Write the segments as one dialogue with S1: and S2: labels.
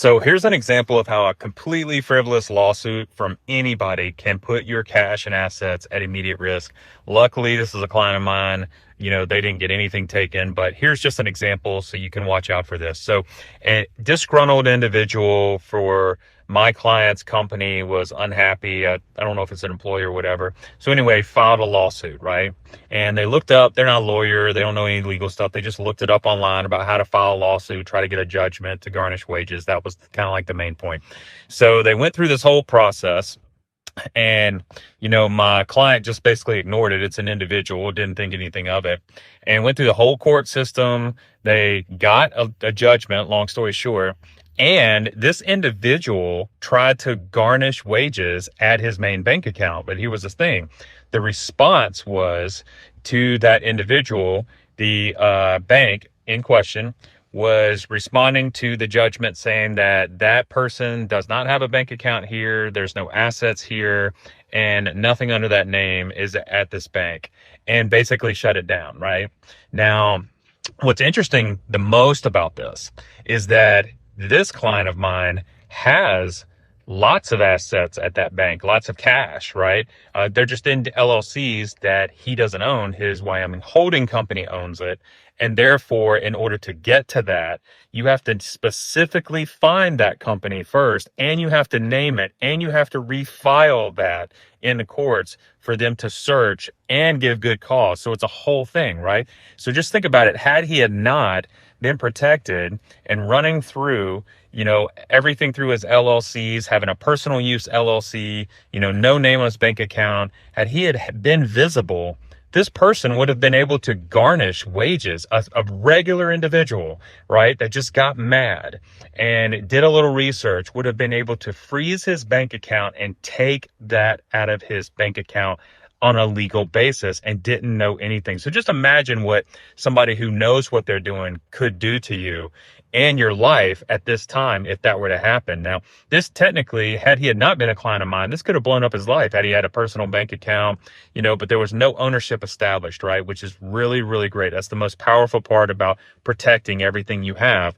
S1: So here's an example of how a completely frivolous lawsuit from anybody can put your cash and assets at immediate risk. Luckily, this is a client of mine. They didn't get anything taken, but here's just an example so you can watch out for this. So a disgruntled individual for my client's company was unhappy. I don't know if it's an employer or whatever. So anyway, filed a lawsuit, right? And they looked up, they're not a lawyer, they don't know any legal stuff. They just looked it up online about how to file a lawsuit, try to get a judgment to garnish wages. That was kind of like the main point. So they went through this whole process. And, my client just basically ignored it. It's an individual, didn't think anything of it, and went through the whole court system. They got a judgment, long story short. And this individual tried to garnish wages at his main bank account. But here was the thing. The response was to that individual, the bank in question was responding to the judgment saying that that person does not have a bank account here, there's no assets here, and nothing under that name is at this bank, and basically shut it down, right? Now, what's interesting the most about this is that this client of mine has lots of assets at that bank, lots of cash, right? They're just in LLCs that he doesn't own. His Wyoming holding company owns it. And therefore, in order to get to that, you have to specifically find that company first, and you have to name it, and you have to refile that in the courts for them to search and give good cause. So it's a whole thing, right? So just think about it. Had he had not been protected and running through, everything through his LLCs, having a personal use LLC, no nameless bank account, had he had been visible, this person would have been able to garnish wages, a regular individual, right, that just got mad and did a little research, would have been able to freeze his bank account and take that out of his bank account on a legal basis and didn't know anything. So just imagine what somebody who knows what they're doing could do to you and your life at this time if that were to happen. Now, this technically, had he had not been a client of mine, this could have blown up his life had he had a personal bank account, but there was no ownership established, right? Which is really, really great. That's the most powerful part about protecting everything you have,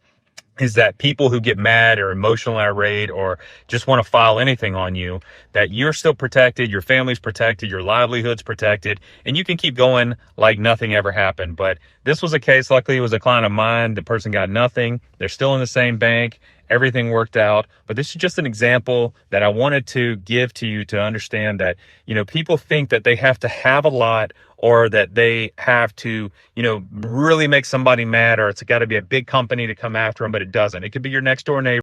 S1: is that people who get mad or emotional irate or just want to file anything on you, that you're still protected, your family's protected, your livelihood's protected, and you can keep going like nothing ever happened. But this was a case, luckily it was a client of mine, the person got nothing, they're still in the same bank, everything worked out. But this is just an example that I wanted to give to you to understand that, people think that they have to have a lot or that they have to, really make somebody mad, or it's got to be a big company to come after them, but it doesn't. It could be your next door neighbor.